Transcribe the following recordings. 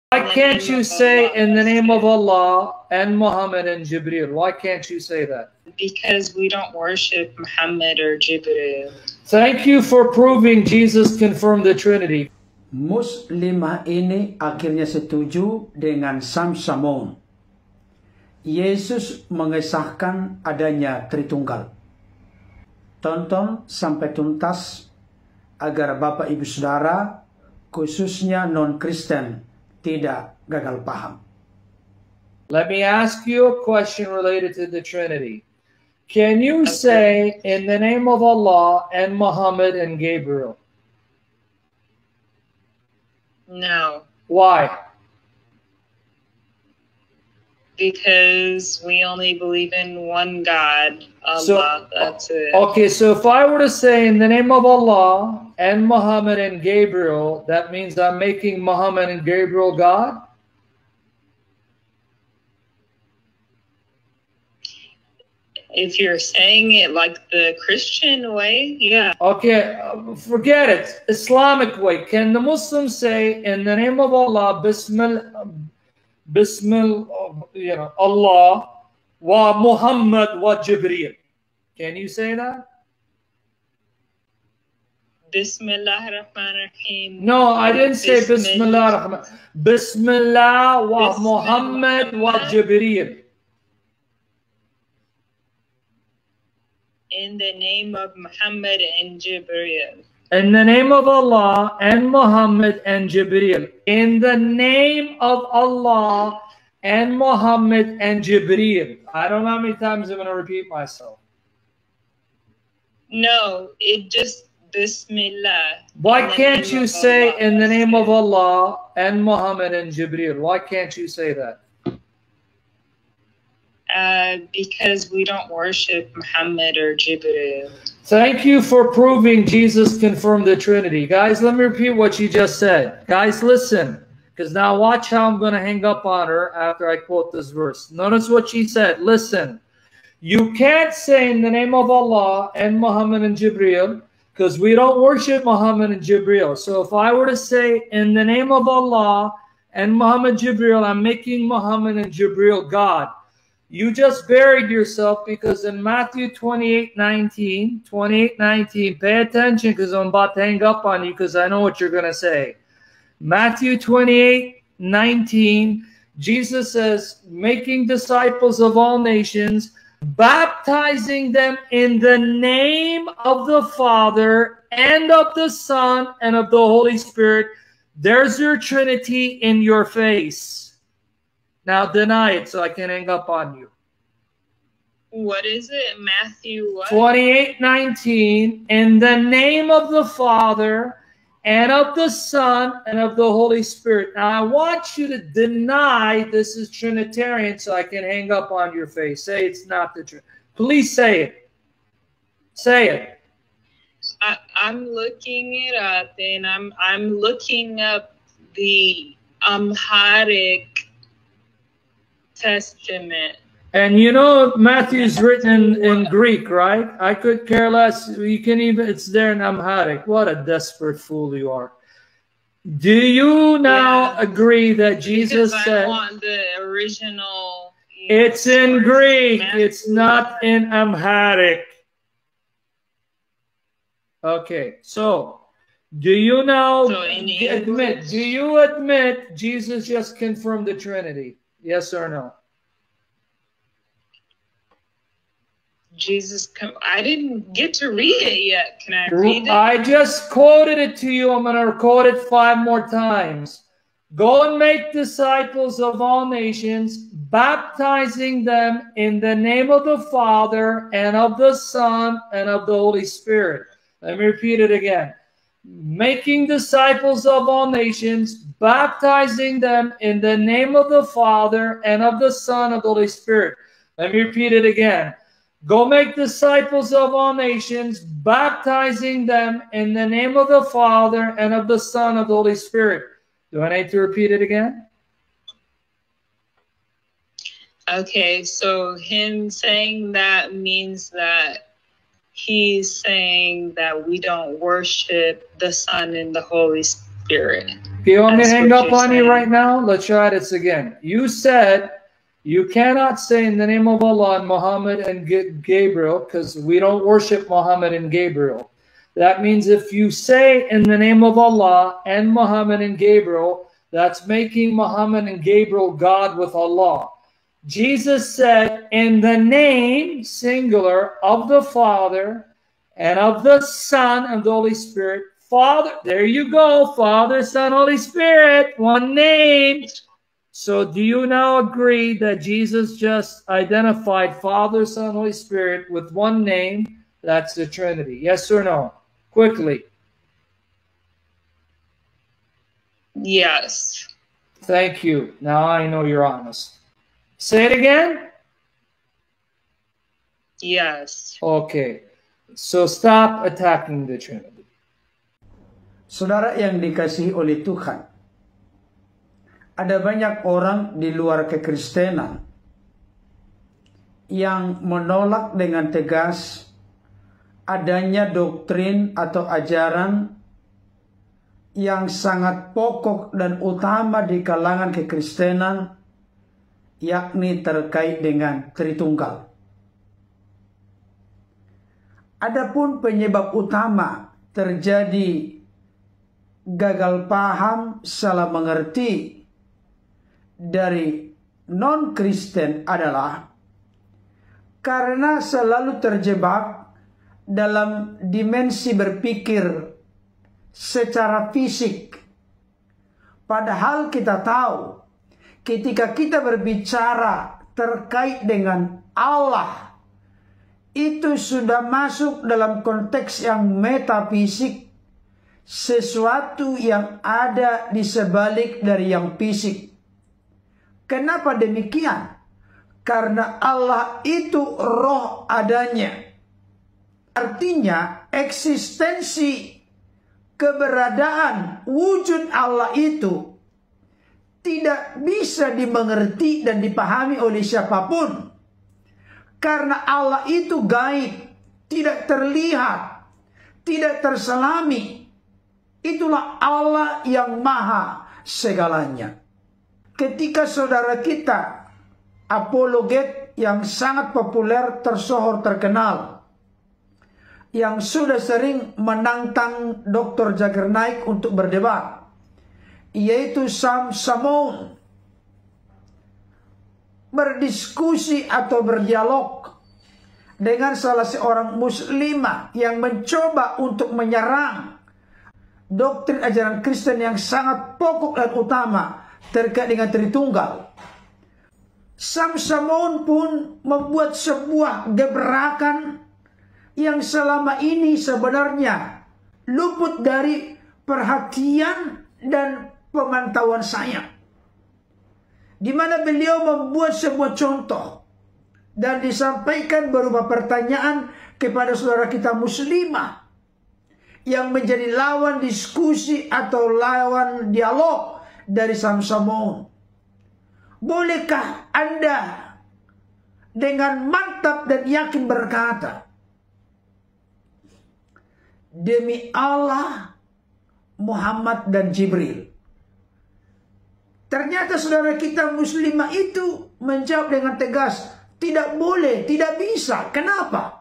Why can't you say in the name of Allah and Muhammad and Jibreel? Why can't you say that? Because we don't worship Muhammad or Jibreel. Thank you for proving Jesus confirmed the Trinity. Muslimah ini akhirnya setuju dengan Samsamon. Yesus mengesahkan adanya Tritunggal. Tonton sampai tuntas agar Bapak Ibu Saudara, khususnya non-Kristen, tidak gagal paham. Let me ask you a question related to the Trinity. Can you say in the name of Allah and Muhammad and Gabriel? No. Why? Because we only believe in one God, Allah, that's it. Okay, so if I were to say in the name of Allah and Muhammad and Gabriel, that means I'm making Muhammad and Gabriel God? If you're saying it like the Christian way, yeah. Okay, forget it. Islamic way. Can the Muslims say in the name of Allah, Allah wa Muhammad wa Jibreel? Can you say that? Bismillah ar-Rahman ar-Rahim. No, I didn't say Bismillah ar-Rahman. Bismillah wa Muhammad wa Jibreel. In the name of Muhammad and Jibreel. In the name of Allah and Muhammad and Jibreel. In the name of Allah and Muhammad and Jibreel. I don't know how many times I'm going to repeat myself. No, it just Bismillah. Why can't you say in the name of Allah and Muhammad and Jibreel? Why can't you say that? Because we don't worship Muhammad or Jibreel. Thank you for proving Jesus confirmed the Trinity. Guys, let me repeat what you just said. Guys, listen, because now watch how I'm going to hang up on her after I quote this verse. Notice what she said. Listen, you can't say in the name of Allah and Muhammad and Jibreel, because we don't worship Muhammad and Jibreel. So if I were to say in the name of Allah and Muhammad Jibreel, I'm making Muhammad and Jibreel God. You just buried yourself, because in Matthew 28:19, pay attention because I'm about to hang up on you because I know what you're going to say. Matthew 28:19, Jesus says, making disciples of all nations, baptizing them in the name of the Father and of the Son and of the Holy Spirit. There's your Trinity in your face. Now deny it so I can hang up on you. What is it? Matthew what? 28:19, in the name of the Father and of the Son and of the Holy Spirit. Now I want you to deny this is Trinitarian so I can hang up on your face. Say it's not the Trinity. Please say it. Say it. I'm looking it up, and I'm looking up the Amharic Testament. And you know Matthew's written in Greek, right? I could care less. You can even, it's there in Amharic. What a desperate fool you are. Do you now agree that Jesus said... I want the original... It's in Greek. It's not in Amharic. Okay, so do you now admit, do you admit Jesus just confirmed the Trinity? Yes or no? I didn't get to read it yet. Can I read it? I just quoted it to you. I'm going to quote it 5 more times. Go and make disciples of all nations, baptizing them in the name of the Father and of the Son and of the Holy Spirit. Let me repeat it again. Making disciples of all nations, baptizing them in the name of the Father and of the Son and of the Holy Spirit. Let me repeat it again. Go make disciples of all nations, baptizing them in the name of the Father and of the Son and of the Holy Spirit. Do I need to repeat it again? Okay, so him saying that means that he's saying that we don't worship the Son and the Holy Spirit. Okay, you want me to That's hang what up you're on you saying. right now? Let's try this again. You said you cannot say in the name of Allah and Muhammad and Gabriel because we don't worship Muhammad and Gabriel. That means if you say in the name of Allah and Muhammad and Gabriel, that's making Muhammad and Gabriel God with Allah. Jesus said in the name, singular, of the Father and of the Son and the Holy Spirit. Father, there you go, Father, Son, Holy Spirit, one name. So do you now agree that Jesus just identified Father, Son, Holy Spirit with one name? That's the Trinity. Yes or no? Quickly. Yes. Thank you. Now I know you're honest. Say it again? Yes. Okay. So stop attacking the Trinity. Saudara yang dikasihi oleh Tuhan, ada banyak orang di luar kekristenan yang menolak dengan tegas adanya doktrin atau ajaran yang sangat pokok dan utama di kalangan kekristenan, yakni terkait dengan Tritunggal. Adapun penyebab utama terjadi gagal paham, salah mengerti dari non-Kristen adalah karena selalu terjebak dalam dimensi berpikir secara fisik. Padahal kita tahu ketika kita berbicara terkait dengan Allah, itu sudah masuk dalam konteks yang metafisik, sesuatu yang ada di sebalik dari yang fisik. Kenapa demikian? Karena Allah itu roh adanya. Artinya eksistensi keberadaan wujud Allah itu tidak bisa dimengerti dan dipahami oleh siapapun. Karena Allah itu gaib, tidak terlihat, tidak terselami. Itulah Allah yang maha segalanya. Ketika saudara kita, apologet yang sangat populer, tersohor, terkenal, yang sudah sering menantang Dr. Zakir Naik untuk berdebat, yaitu Sam Shamoun, berdiskusi atau berdialog dengan salah seorang muslimah yang mencoba untuk menyerang doktrin ajaran Kristen yang sangat pokok dan utama terkait dengan Tritunggal. Sam Shamoun pun membuat sebuah gebrakan yang selama ini sebenarnya luput dari perhatian dan pemantauan saya, di mana beliau membuat sebuah contoh dan disampaikan berupa pertanyaan kepada saudara kita muslimah yang menjadi lawan diskusi atau lawan dialog dari Sam Shamoun. Bolehkah Anda dengan mantap dan yakin berkata, demi Allah, Muhammad dan Jibril? Ternyata saudara kita muslimah itu menjawab dengan tegas, tidak boleh, tidak bisa. Kenapa?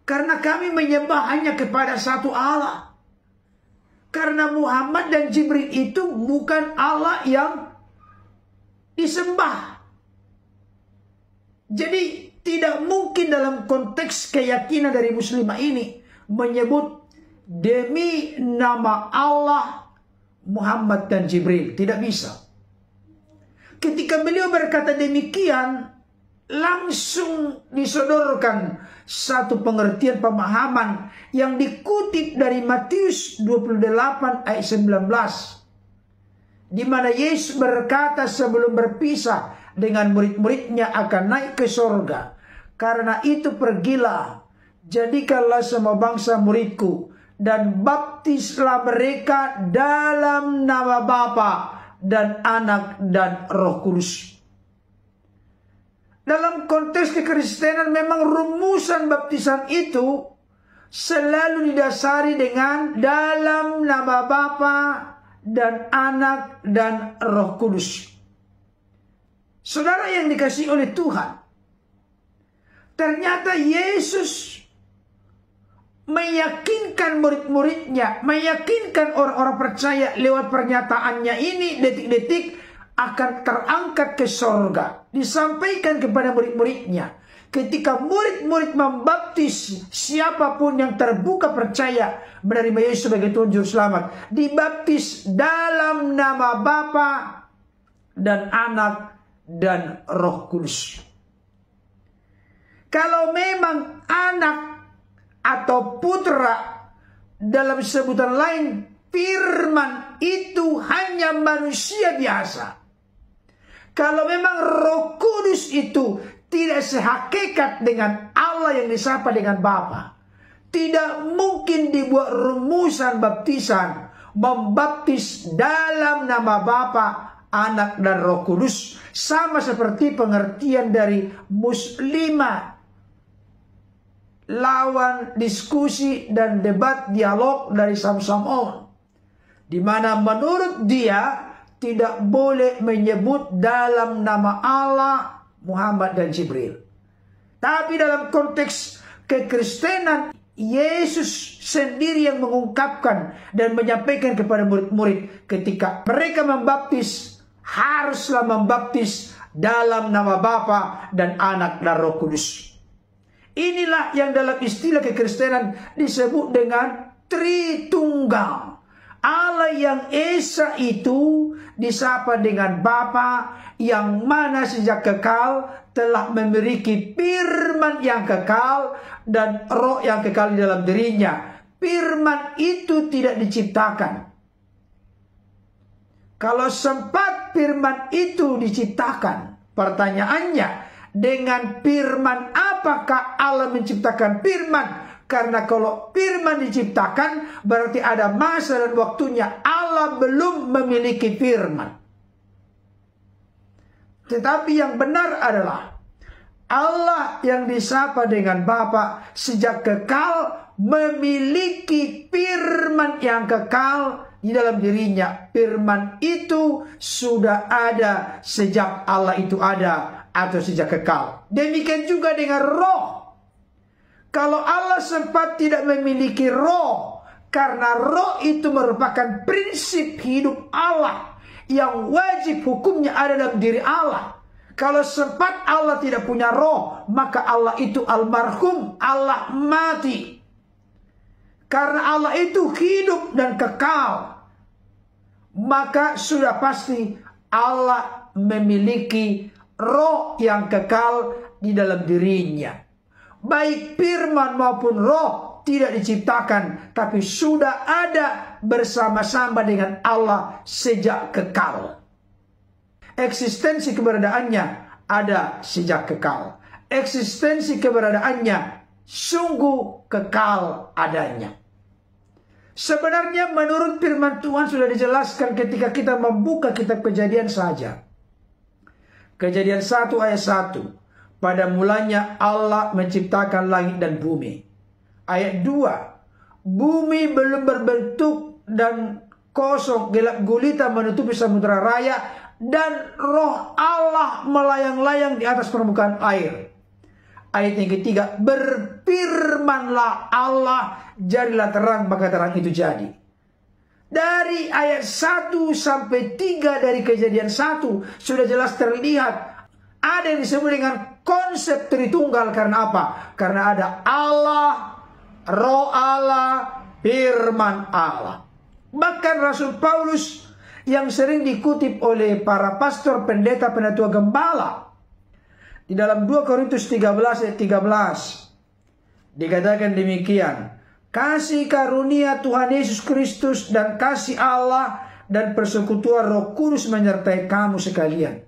Karena kami menyembah hanya kepada satu Allah. Karena Muhammad dan Jibril itu bukan Allah yang disembah. Jadi tidak mungkin dalam konteks keyakinan dari muslimah ini menyebut demi nama Allah, Muhammad dan Jibril. Tidak bisa. Ketika beliau berkata demikian, langsung disodorkan satu pengertian pemahaman yang dikutip dari Matius 28 ayat 19, di mana Yesus berkata sebelum berpisah dengan murid-muridnya akan naik ke sorga. Karena itu pergilah, jadikanlah semua bangsa muridku, dan baptislah mereka dalam nama Bapa dan Anak dan Roh Kudus. Dalam konteks kekristenan memang rumusan baptisan itu selalu didasari dengan dalam nama Bapa dan Anak dan Roh Kudus. Saudara yang dikasihi oleh Tuhan, ternyata Yesus meyakinkan murid-muridnya, meyakinkan orang-orang percaya lewat pernyataannya ini detik-detik akan terangkat ke sorga. Disampaikan kepada murid-muridnya. Ketika murid-murid membaptis siapapun yang terbuka percaya menerima Yesus sebagai Tuhan Juru Selamat, dibaptis dalam nama Bapa dan Anak dan Roh Kudus. Kalau memang anak atau putra, dalam sebutan lain firman itu hanya manusia biasa. Kalau memang Roh Kudus itu tidak sehakikat dengan Allah yang disapa dengan Bapa, tidak mungkin dibuat rumusan baptisan membaptis dalam nama Bapa, Anak dan Roh Kudus, sama seperti pengertian dari muslimah lawan diskusi dan debat dialog dari Samson, di mana menurut dia tidak boleh menyebut dalam nama Allah, Muhammad dan Jibril. Tapi dalam konteks kekristenan, Yesus sendiri yang mengungkapkan dan menyampaikan kepada murid-murid ketika mereka membaptis, haruslah membaptis dalam nama Bapa dan Anak dan Roh Kudus. Inilah yang dalam istilah kekristenan disebut dengan Tritunggal. Allah yang Esa itu disapa dengan Bapa, yang mana sejak kekal telah memiliki firman yang kekal dan roh yang kekal di dalam dirinya. Firman itu tidak diciptakan. Kalau sempat firman itu diciptakan, pertanyaannya, dengan firman apakah Allah menciptakan firman? Karena kalau firman diciptakan, berarti ada masa dan waktunya Allah belum memiliki firman. Tetapi yang benar adalah Allah yang disapa dengan Bapa sejak kekal memiliki firman yang kekal di dalam dirinya. Firman itu sudah ada sejak Allah itu ada atau sejak kekal. Demikian juga dengan roh. Kalau Allah sempat tidak memiliki roh, karena roh itu merupakan prinsip hidup Allah yang wajib hukumnya ada dalam diri Allah. Kalau sempat Allah tidak punya roh, maka Allah itu almarhum, Allah mati. Karena Allah itu hidup dan kekal, maka sudah pasti Allah memiliki roh yang kekal di dalam dirinya. Baik firman maupun roh tidak diciptakan, tapi sudah ada bersama-sama dengan Allah sejak kekal. Eksistensi keberadaannya ada sejak kekal. Eksistensi keberadaannya sungguh kekal adanya. Sebenarnya menurut firman Tuhan sudah dijelaskan ketika kita membuka kitab Kejadian saja. Kejadian 1 ayat 1. Pada mulanya Allah menciptakan langit dan bumi. Ayat 2. Bumi belum berbentuk dan kosong, gelap gulita menutupi samudera raya, dan roh Allah melayang-layang di atas permukaan air. Ayat yang ketiga. Berfirmanlah Allah, jadilah terang, maka terang itu jadi. Dari ayat 1 sampai 3 dari Kejadian 1 sudah jelas terlihat ada yang disebut dengan konsep Tritunggal. Karena apa? Karena ada Allah, roh Allah, firman Allah. Bahkan Rasul Paulus yang sering dikutip oleh para pastor, pendeta, penatua, gembala, di dalam 2 Korintus 13 ayat 13 dikatakan demikian. Kasih karunia Tuhan Yesus Kristus dan kasih Allah dan persekutuan Roh Kudus menyertai kamu sekalian.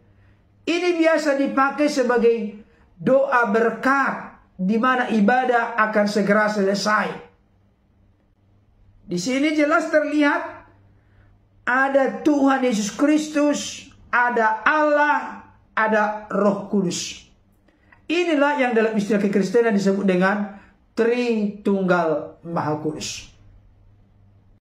Ini biasa dipakai sebagai doa berkat, di mana ibadah akan segera selesai. Di sini jelas terlihat ada Tuhan Yesus Kristus, ada Allah, ada Roh Kudus. Inilah yang dalam istilah kekristenan disebut dengan Tritunggal Maha Kudus.